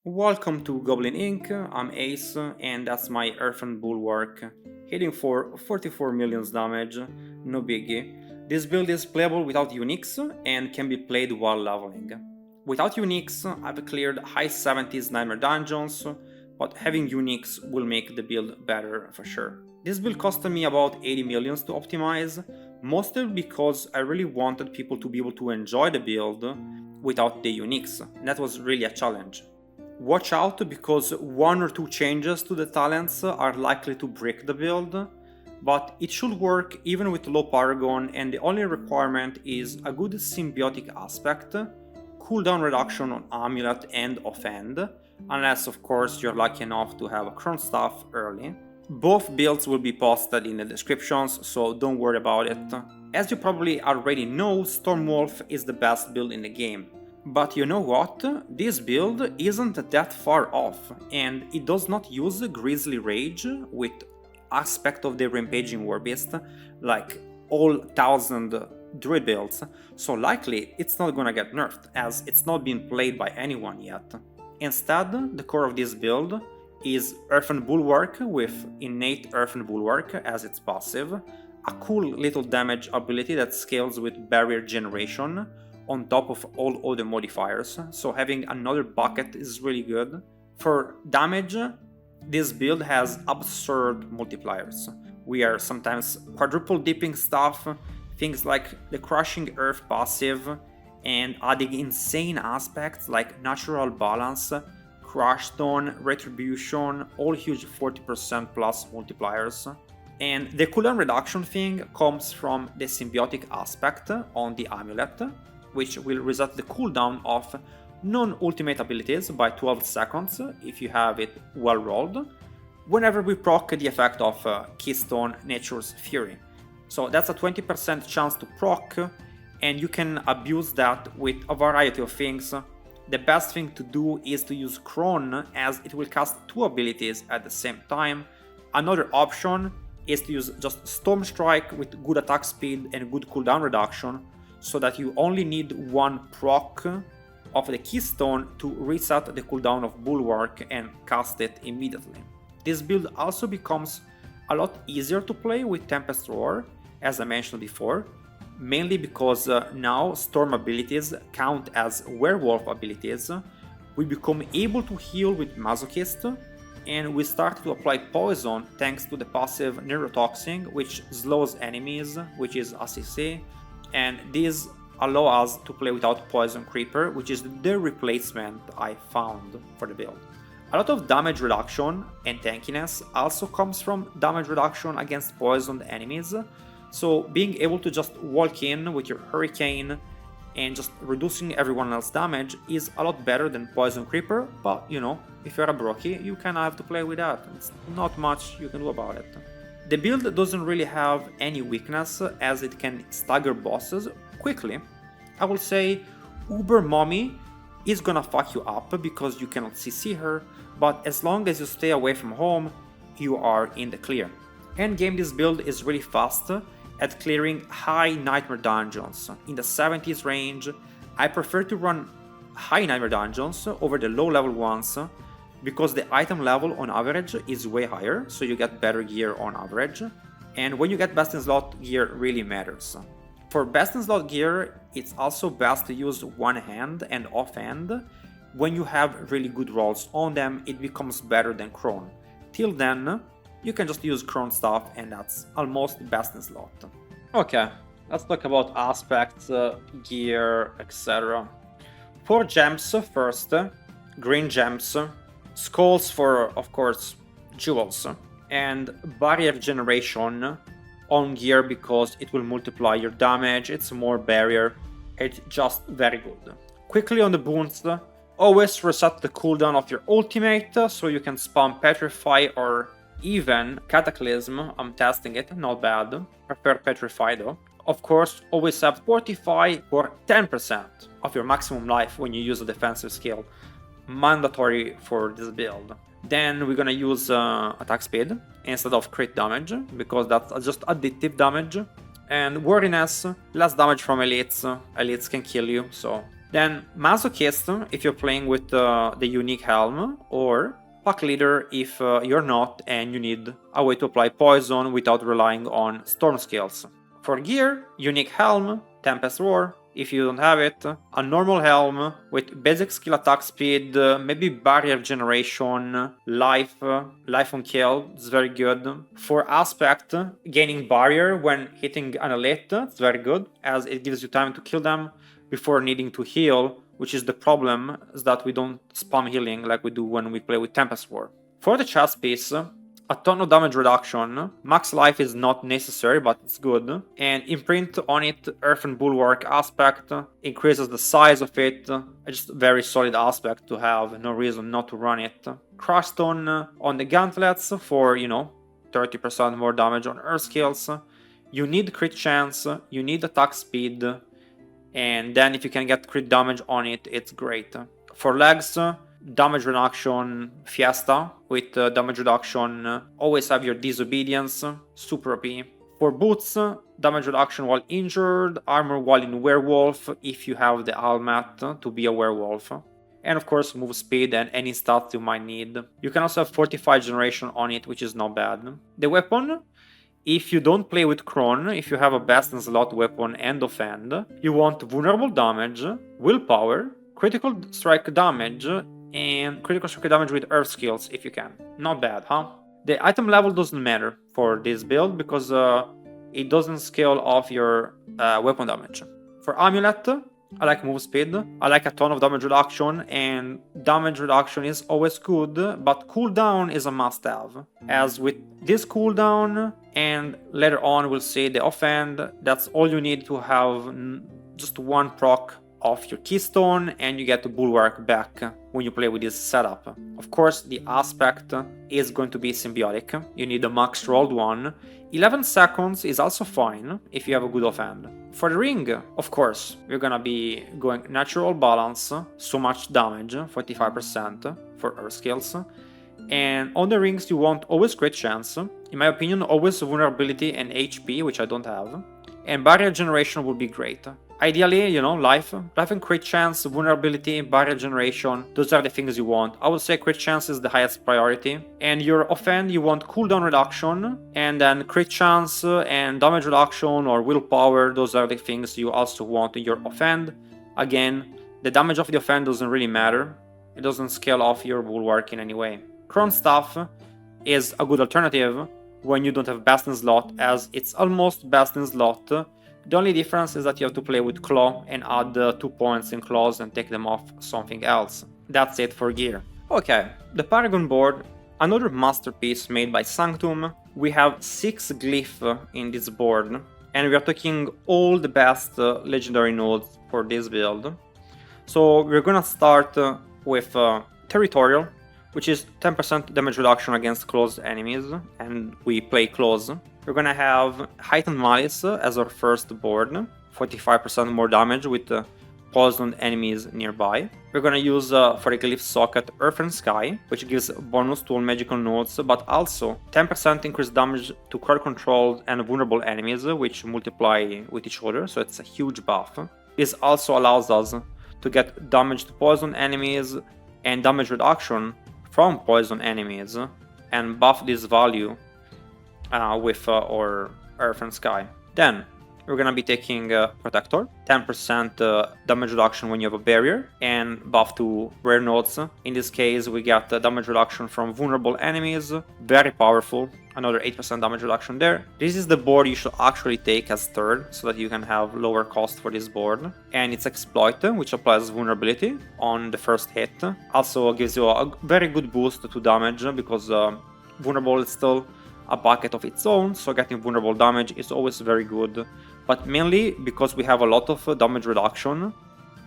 Welcome to Goblin-Inc. I'm Ace, and that's my Earthen Bulwark, hitting for 44 million damage, no biggie. This build is playable without uniques and can be played while leveling. Without uniques, I've cleared high 70s nightmare dungeons, but having uniques will make the build better for sure. This build costed me about 80 millions to optimize, mostly because I really wanted people to be able to enjoy the build without the uniques. That was really a challenge. Watch out because one or two changes to the talents are likely to break the build, but it should work even with low Paragon, and the only requirement is a good symbiotic aspect, cooldown reduction on Amulet and Offend, unless of course you're lucky enough to have a CRONE staff early. Both builds will be posted in the descriptions, so don't worry about it. As you probably already know, Stormwolf is the best build in the game. But you know what? This build isn't that far off, and it does not use Grizzly Rage with aspect of the Rampaging Warbeast like all 1000 Druid builds, so likely it's not gonna get nerfed, as it's not been played by anyone yet. Instead, the core of this build is Earthen Bulwark with innate Earthen Bulwark as its passive, a cool little damage ability that scales with Barrier Generation, on top of all other modifiers, so having another bucket is really good. For damage, this build has absurd multipliers. We are sometimes quadruple dipping stuff, things like the Crushing Earth passive, and adding insane aspects like Natural Balance, Crush Stone, Retribution, all huge 40% plus multipliers. And the cooldown reduction thing comes from the symbiotic aspect on the amulet, which will reset the cooldown of non-ultimate abilities by 12 seconds if you have it well rolled, whenever we proc the effect of Keystone Nature's Fury. So that's a 20% chance to proc, and you can abuse that with a variety of things. The best thing to do is to use CRONE, as it will cast two abilities at the same time. Another option is to use just Storm Strike with good attack speed and good cooldown reduction, so that you only need one proc of the Keystone to reset the cooldown of Bulwark and cast it immediately. This build also becomes a lot easier to play with Tempest Roar, as I mentioned before, mainly because now Storm abilities count as Werewolf abilities. We become able to heal with Masochist, and we start to apply Poison thanks to the passive Neurotoxin, which slows enemies, which is a CC, and these allow us to play without Poison Creeper, which is the replacement I found for the build. A lot of damage reduction and tankiness also comes from damage reduction against poisoned enemies, so being able to just walk in with your Hurricane and just reducing everyone else's damage is a lot better than Poison Creeper, but you know, if you're a brokey, you kinda have to play with that. It's not much you can do about it. The build doesn't really have any weakness, as it can stagger bosses quickly. I will say Uber Mommy is gonna fuck you up because you cannot CC her, but as long as you stay away from home, you are in the clear. Endgame, this build is really fast at clearing high nightmare dungeons. In the 70s range, I prefer to run high nightmare dungeons over the low level ones, because the item level on average is way higher, so you get better gear on average, and when you get best in slot gear really matters. For best in slot gear, it's also best to use one hand and offhand. When you have really good rolls on them, it becomes better than CRONE. Till then, you can just use CRONE stuff, and that's almost best in slot. Okay, let's talk about aspects, gear, etc. 4 gems first, green gems, skulls for, of course, jewels, and barrier generation on gear because it will multiply your damage, it's more barrier, it's just very good. Quickly on the boons, always reset the cooldown of your ultimate, so you can spam Petrify or even Cataclysm. I'm testing it, not bad, prefer Petrify though. Of course, always have Fortify for 10% of your maximum life when you use a defensive skill, mandatory for this build. Then we're gonna use attack speed instead of crit damage, because that's just additive damage. And wordiness, less damage from elites. Elites can kill you, so Then Masochist if you're playing with the unique helm, or Pack Leader if you're not and you need a way to apply poison without relying on storm skills. For gear, unique helm, Tempest Roar if you don't have it, a normal helm with basic skill attack speed, maybe barrier generation, life on kill, it's very good. For aspect, gaining barrier when hitting an elite, it's very good as it gives you time to kill them before needing to heal, which is the problem, is that we don't spam healing like we do when we play with Tempest War. For the chest piece, a ton of damage reduction, max life is not necessary but it's good, and imprint on it Earthen Bulwark aspect, increases the size of it, just a very solid aspect to have, no reason not to run it. Crush Stone on the gauntlets for, 30% more damage on earth skills. You need crit chance, you need attack speed, and then if you can get crit damage on it, it's great. For legs, damage reduction Fiesta with damage reduction, always have your disobedience, super OP. For boots, damage reduction while injured, armor while in werewolf if you have the helmet to be a werewolf. And of course move speed and any stats you might need. You can also have fortified generation on it, which is not bad. The weapon, if you don't play with Crone, if you have a best in slot weapon and offend, you want vulnerable damage, willpower, critical strike damage, and critical strike damage with earth skills if you can. Not bad, huh? The item level doesn't matter for this build because it doesn't scale off your weapon damage. For amulet, I like move speed, I like a ton of damage reduction, and damage reduction is always good, but cooldown is a must-have. As with this cooldown, and later on we'll see the offend, that's all you need to have just one proc of your keystone, and you get the bulwark back when you play with this setup. Of course, the aspect is going to be symbiotic, you need a max rolled one. 11 seconds is also fine if you have a good offend. For the ring, of course, we're gonna be going natural balance, so much damage, 45% for earth skills. And on the rings you want always crit chance, in my opinion always vulnerability and HP, which I don't have. And barrier generation would be great. Ideally, life and crit chance, vulnerability, barrier generation, those are the things you want. I would say crit chance is the highest priority. And your offend, you want cooldown reduction, and then crit chance and damage reduction or willpower, those are the things you also want in your offend. Again, the damage of the offend doesn't really matter. It doesn't scale off your bulwark in any way. Crone Staff is a good alternative when you don't have best in slot, as it's almost best in slot. The only difference is that you have to play with Claw and add 2 points in claws and take them off something else. That's it for gear. Okay, the Paragon board, another masterpiece made by Sanctum. We have 6 glyph in this board, and we are taking all the best legendary nodes for this build. So we're gonna start with Territorial, which is 10% damage reduction against close enemies, and we play close. We're gonna have Heightened Malice as our first board, 45% more damage with poisoned enemies nearby. We're gonna use for the glyph socket Earth and Sky, which gives bonus to all magical nodes, but also 10% increased damage to crowd controlled and vulnerable enemies, which multiply with each other, so it's a huge buff. This also allows us to get damage to poison enemies and damage reduction from poison enemies, and buff this value with our Earth and Sky. Then we're gonna be taking Protector, 10% damage reduction when you have a barrier, and buff to rare nodes. In this case we got damage reduction from vulnerable enemies, very powerful, another 8% damage reduction there. This is the board you should actually take as third, so that you can have lower cost for this board. And it's Exploit, which applies vulnerability on the first hit. Also gives you a very good boost to damage, because vulnerable is still a bucket of its own, so getting vulnerable damage is always very good. But mainly because we have a lot of damage reduction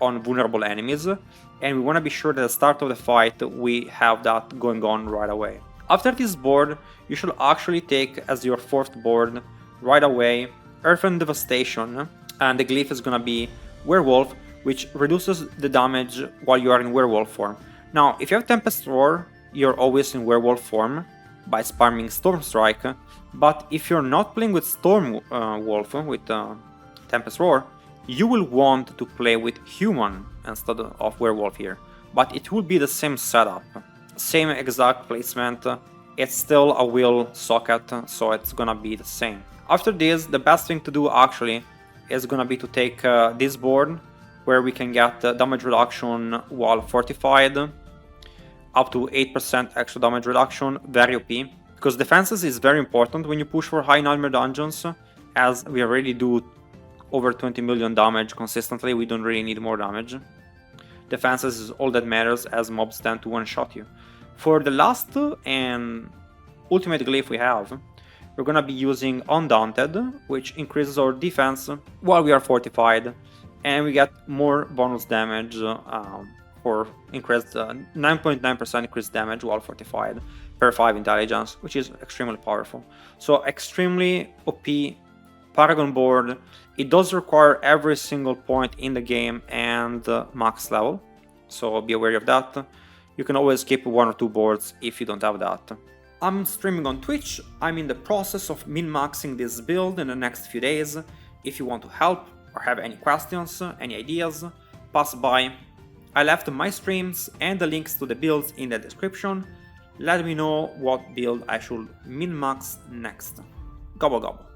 on vulnerable enemies, and we want to be sure that at the start of the fight we have that going on right away. After this board, you should actually take as your fourth board right away Earthen Devastation, and the glyph is gonna be Werewolf, which reduces the damage while you are in werewolf form. Now, if you have Tempest Roar, you're always in werewolf form by spamming Storm Strike, but if you're not playing with Storm Wolf, with Tempest Roar, You will want to play with human instead of werewolf here, but it will be the same setup, same exact placement. It's still a wheel socket, so it's gonna be the same. After this, the best thing to do actually is gonna be to take this board, where we can get damage reduction while fortified, up to 8% extra damage reduction, very OP. Because defenses is very important when you push for high nightmare dungeons, as we already do over 20 million damage consistently, we don't really need more damage. Defenses is all that matters, as mobs tend to one-shot you. For the last and ultimate glyph we have, we're gonna be using Undaunted, which increases our defense while we are fortified, and we get more bonus damage for increased 9.9% increased damage while fortified per 5 intelligence, which is extremely powerful. So extremely OP Paragon board. It does require every single point in the game and max level, so be aware of that. You can always skip 1 or 2 boards if you don't have that. I'm streaming on Twitch. I'm in the process of min-maxing this build in the next few days. If you want to help or have any questions, any ideas, pass by. I left my streams and the links to the builds in the description. Let me know what build I should min-max next. Gobble gobble.